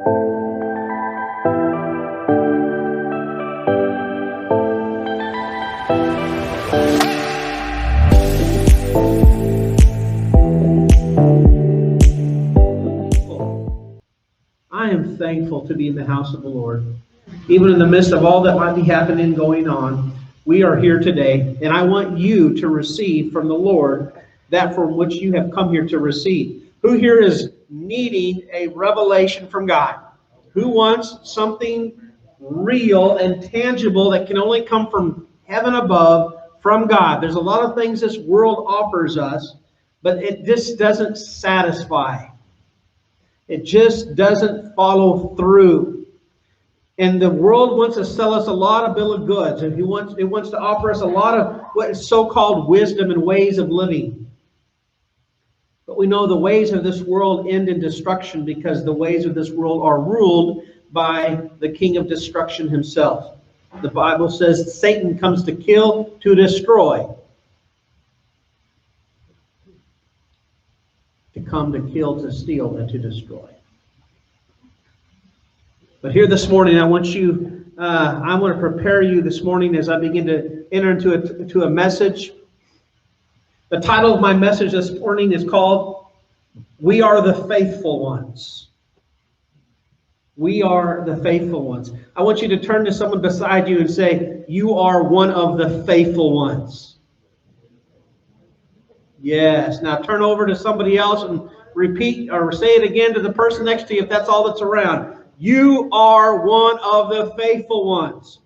I am thankful to be in the house of the Lord. Even in the midst of all that might be happening and going on, we are here today, and I want you to receive from the Lord that from which you have come here to receive. Who here is needing a revelation from God? Who wants something real and tangible that can only come from heaven above, from God? There's a lot of things this world offers us, but it just doesn't satisfy. It just doesn't follow through. And the world wants to sell us a lot of bill of goods. And it wants to offer us a lot of what is so-called wisdom and ways of living. But we know the ways of this world end in destruction, because the ways of this world are ruled by the king of destruction himself. The Bible says Satan comes to kill, to destroy. To come to kill, to steal, and to destroy. But here this morning, I want to prepare you this morning as I begin to enter into a message. The title of my message this morning is called, We Are the Faithful Ones. We are the faithful ones. I want you to turn to someone beside you and say, you are one of the faithful ones. Yes. Now turn over to somebody else and repeat or say it again to the person next to you if that's all that's around. You are one of the faithful ones.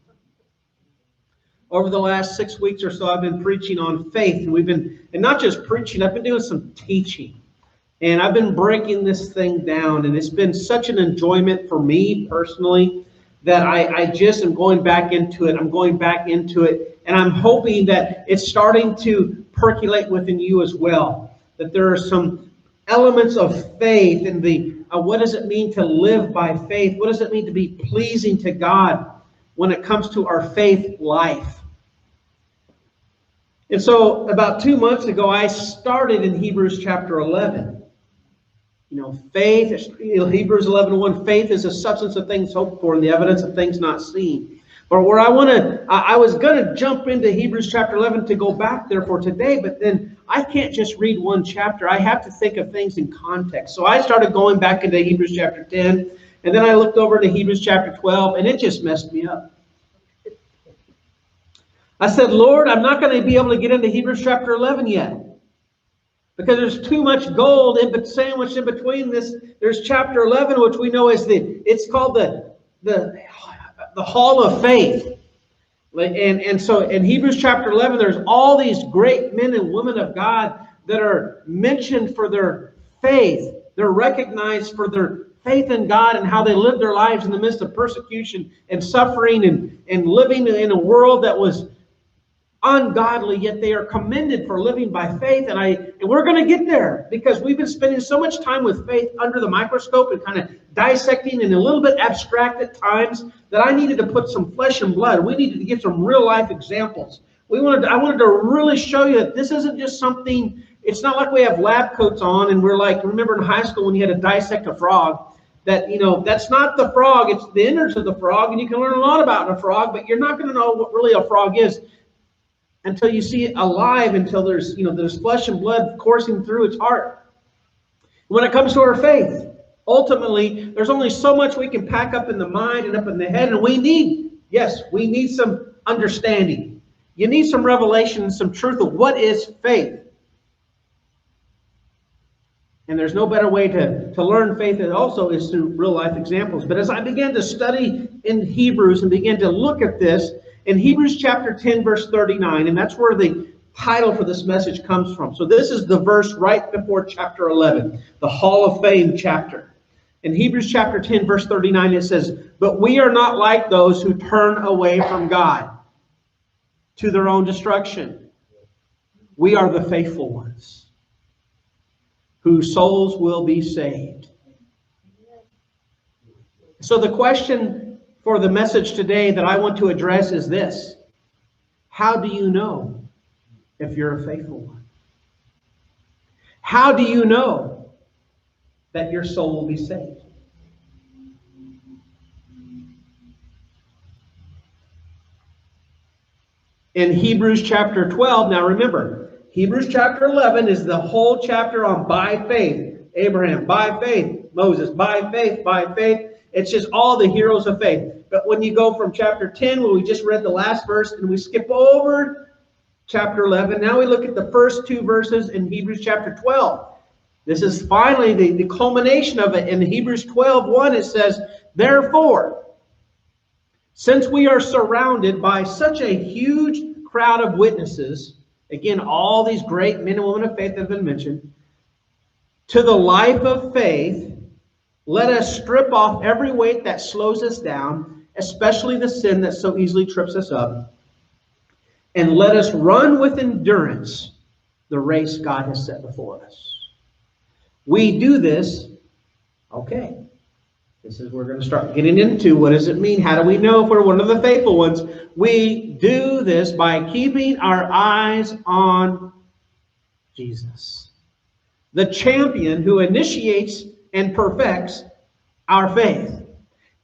Over the last 6 weeks or so, I've been preaching on faith. And not just preaching, I've been doing some teaching. And I've been breaking this thing down. And it's been such an enjoyment for me personally that I just am going back into it. I'm going back into it. And I'm hoping that it's starting to percolate within you as well. That there are some elements of faith in the what does it mean to live by faith? What does it mean to be pleasing to God when it comes to our faith life? And so about 2 months ago, I started in Hebrews chapter 11. Faith, Hebrews 11:1, faith is the substance of things hoped for and the evidence of things not seen. But where I was going to jump into Hebrews chapter 11 to go back there for today, but then I can't just read one chapter. I have to think of things in context. So I started going back into Hebrews chapter 10, and then I looked over to Hebrews chapter 12, and it just messed me up. I said, Lord, I'm not going to be able to get into Hebrews chapter 11 yet, because there's too much gold sandwiched in between this. There's chapter 11, which we know is it's called the Hall of Faith. And so in Hebrews chapter 11, there's all these great men and women of God that are mentioned for their faith. They're recognized for their faith in God and how they lived their lives in the midst of persecution and suffering and living in a world that was ungodly, yet they are commended for living by faith. And we're going to get there, because we've been spending so much time with faith under the microscope and kind of dissecting and a little bit abstract at times, that I needed to put some flesh and blood. We needed to get some real life examples. I wanted to really show you that this isn't just something. It's not like we have lab coats on and we're like, remember in high school when you had to dissect a frog, that that's not the frog, it's the innards of the frog, and you can learn a lot about a frog, but you're not going to know what really a frog is until you see it alive, until there's flesh and blood coursing through its heart. When it comes to our faith, ultimately, there's only so much we can pack up in the mind and up in the head, and we need some understanding. You need some revelation and some truth of what is faith. And there's no better way to learn faith also is through real life examples. But as I began to study in Hebrews and began to look at this, in Hebrews chapter 10, verse 39, and that's where the title for this message comes from. So this is the verse right before chapter 11, the Hall of Fame chapter. In Hebrews chapter 10, verse 39, it says, "But we are not like those who turn away from God to their own destruction. We are the faithful ones, whose souls will be saved." So the question for the message today that I want to address is this: how do you know if you're a faithful one? How do you know that your soul will be saved? in Hebrews chapter 12. Now remember, Hebrews chapter 11 is the whole chapter on by faith. Abraham, by faith. Moses, by faith, by faith. It's just all the heroes of faith. But when you go from chapter 10, where we just read the last verse, and we skip over chapter 11, now we look at the first two verses in Hebrews chapter 12. This is finally the culmination of it. In Hebrews 12:1, it says, therefore, since we are surrounded by such a huge crowd of witnesses, again, all these great men and women of faith have been mentioned, to the life of faith, let us strip off every weight that slows us down, especially the sin that so easily trips us up, and let us run with endurance the race God has set before us. We do this, okay. This is, we're going to start getting into what does it mean? How do we know if we're one of the faithful ones? We do this by keeping our eyes on Jesus, the champion who initiates and perfects our faith.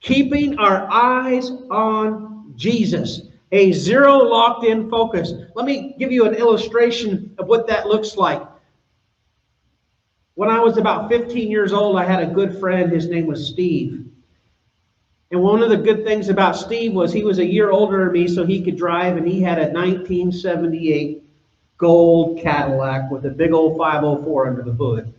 Keeping our eyes on Jesus, a zero locked-in focus. Let me give you an illustration of what that looks like. When I was about 15 years old, I had a good friend. His name was Steve. And one of the good things about Steve was he was a year older than me, so he could drive, and he had a 1978 gold Cadillac with a big old 504 under the hood.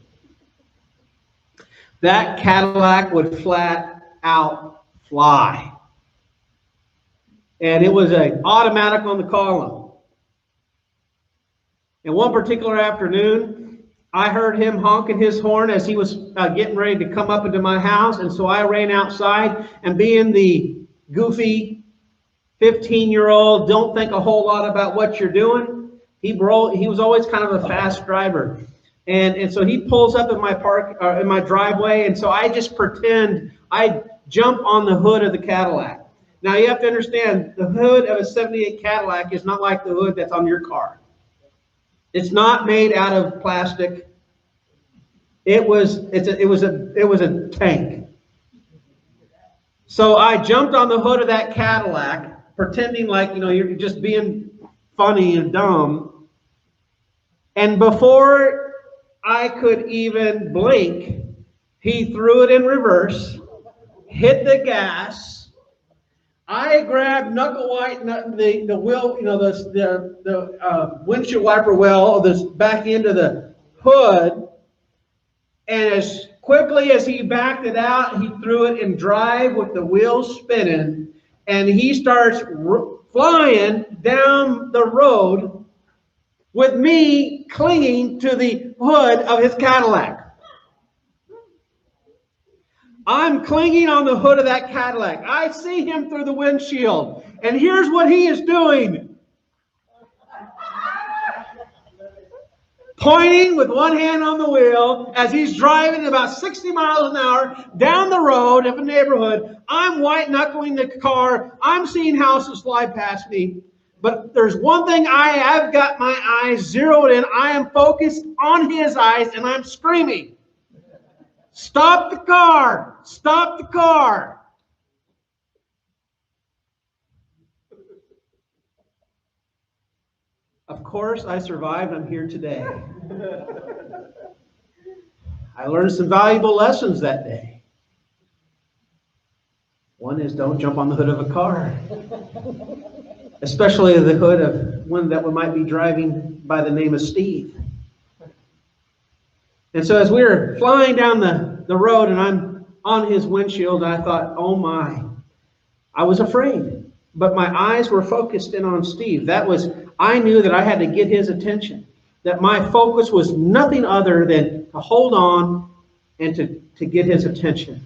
That Cadillac would flat out fly. And it was an automatic on the column. And one particular afternoon, I heard him honking his horn as he was getting ready to come up into my house. And so I ran outside, and being the goofy 15-year-old, don't think a whole lot about what you're doing, he was always kind of a fast driver. And so he pulls up in my driveway, and so I just pretend I jump on the hood of the Cadillac. Now you have to understand, the hood of a 78 Cadillac is not like the hood that's on your car. It's not made out of plastic. It was a tank. So I jumped on the hood of that Cadillac, pretending like, you know, you're just being funny and dumb. And before I could even blink, he threw it in reverse, hit the gas. I grabbed knuckle white the wheel, you know, the windshield wiper well, this back into the hood, and as quickly as he backed it out, he threw it in drive with the wheels spinning, and he starts flying down the road with me clinging to the hood of his Cadillac. I'm clinging on the hood of that Cadillac. I see him through the windshield. And here's what he is doing. Pointing with one hand on the wheel as he's driving about 60 miles an hour down the road of a neighborhood. I'm white knuckling the car. I'm seeing houses fly past me. But there's one thing I've got my eyes zeroed in. I am focused on his eyes, and I'm screaming. Stop the car! Stop the car! Of course, I survived. I'm here today. I learned some valuable lessons that day. One is, don't jump on the hood of a car, especially the hood of one that might be driving by the name of Steve. And so as we were flying down the road, and I'm on his windshield, I thought, oh my. I was afraid, but my eyes were focused in on Steve. I knew that I had to get his attention, that my focus was nothing other than to hold on and to get his attention.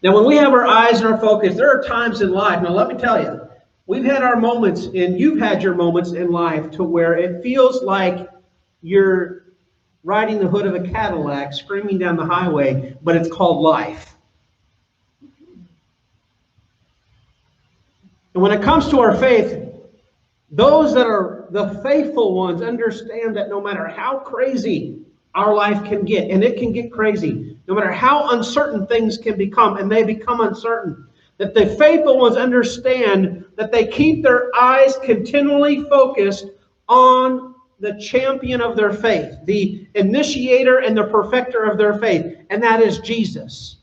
Now, when we have our eyes and our focus, there are times in life, now let me tell you, we've had our moments, and you've had your moments in life to where it feels like you're riding the hood of a Cadillac, screaming down the highway, but it's called life. And when it comes to our faith, those that are the faithful ones understand that no matter how crazy our life can get, and it can get crazy, no matter how uncertain things can become, and they become uncertain, That the faithful ones understand that they keep their eyes continually focused on the champion of their faith, the initiator and the perfecter of their faith, and that is Jesus.